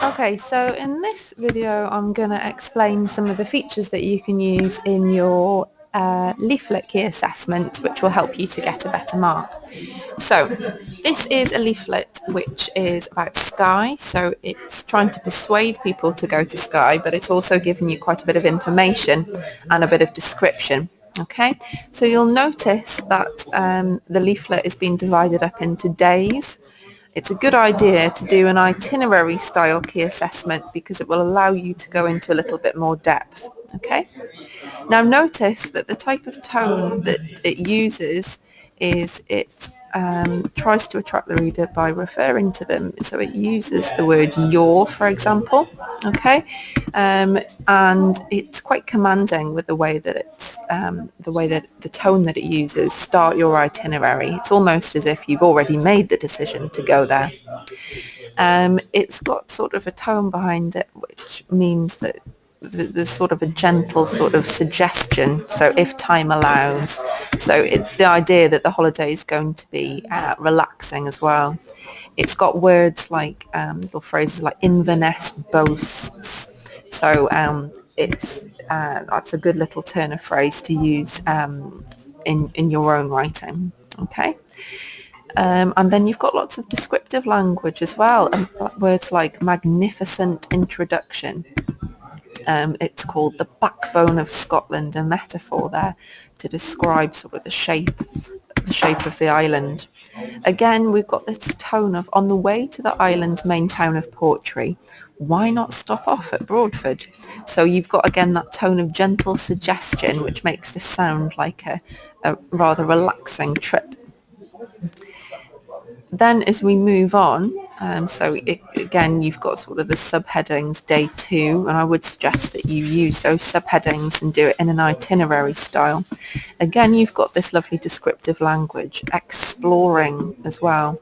Okay, so in this video I'm going to explain some of the features that you can use in your leaflet key assessment which will help you to get a better mark. So this is a leaflet which is about Sky, so it's trying to persuade people to go to Sky, but it's also giving you quite a bit of information and a bit of description. Okay, so you'll notice that the leaflet is being divided up into days. It's a good idea to do an itinerary style key assessment because it will allow you to go into a little bit more depth. Okay. Now notice that the type of tone that it uses is it tries to attract the reader by referring to them. So it uses the word your, for example, okay, and it's quite commanding with the way that the tone that it uses. Start your itinerary. It's almost as if you've already made the decision to go there. It's got sort of a tone behind it, which means that there's sort of a gentle sort of suggestion, so if time allows. So it's the idea that the holiday is going to be relaxing as well. It's got words like little phrases like Inverness boasts. So that's a good little turn of phrase to use in your own writing. Okay. And then you've got lots of descriptive language as well, and words like magnificent introduction. It's called the backbone of Scotland, a metaphor there to describe sort of the shape of the island. Again, we've got this tone of on the way to the island's main town of Portree, why not stop off at Broadford? So you've got again that tone of gentle suggestion, which makes this sound like a rather relaxing trip. Then as we move on, again, you've got sort of the subheadings day 2, and I would suggest that you use those subheadings and do it in an itinerary style. Again, you've got this lovely descriptive language, exploring as well.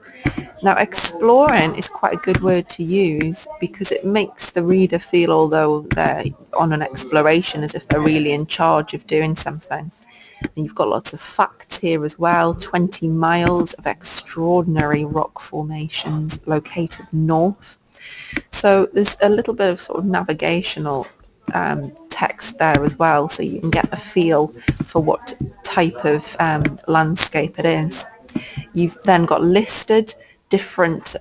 Now, exploring is quite a good word to use because it makes the reader feel, although they're on an exploration, as if they're really in charge of doing something. And you've got lots of facts here as well. 20 miles of extraordinary rock formations located north. So there's a little bit of sort of navigational text there as well, so you can get a feel for what type of landscape it is. You've then got listed different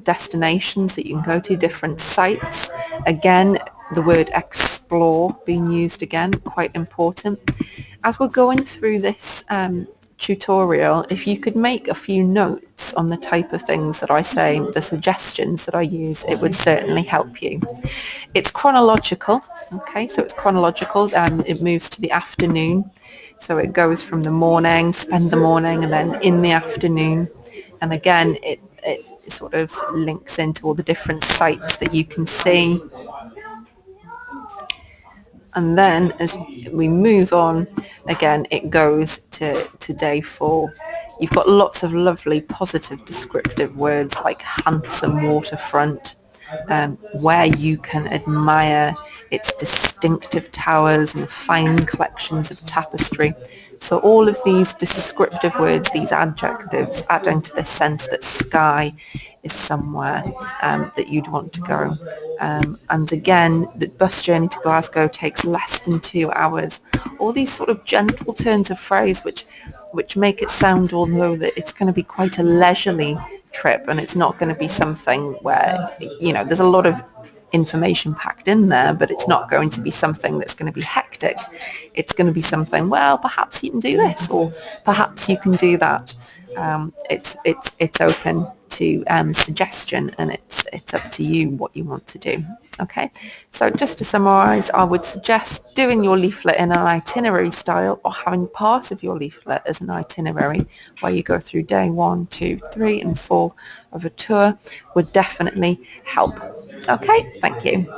destinations that you can go to, different sites. Again, the word explore being used again, quite important. As we're going through this tutorial, if you could make a few notes on the type of things that I say, the suggestions that I use, it would certainly help you. It's chronological, okay, so it's chronological, it moves to the afternoon. So it goes from the morning, spend the morning, and then in the afternoon. And again, it sort of links into all the different sites that you can see. And then as we move on, again, it goes to day 4. You've got lots of lovely positive descriptive words like handsome waterfront, where you can admire its distinctive towers and fine collections of tapestry. So all of these descriptive words, these adjectives, adding to the sense that Skye is somewhere that you'd want to go. And again, the bus journey to Glasgow takes less than 2 hours. All these sort of gentle turns of phrase which make it sound, although that it's going to be quite a leisurely trip, and it's not going to be something where, there's a lot of information packed in there, but it's not going to be something that's going to be hectic. It's going to be something, well, perhaps you can do this, or perhaps you can do that. It's open to suggestion, and it's up to you what you want to do. Okay, so just to summarize, I would suggest doing your leaflet in an itinerary style, or having part of your leaflet as an itinerary where you go through day 1, 2, 3 and 4 of a tour would definitely help. Okay, thank you.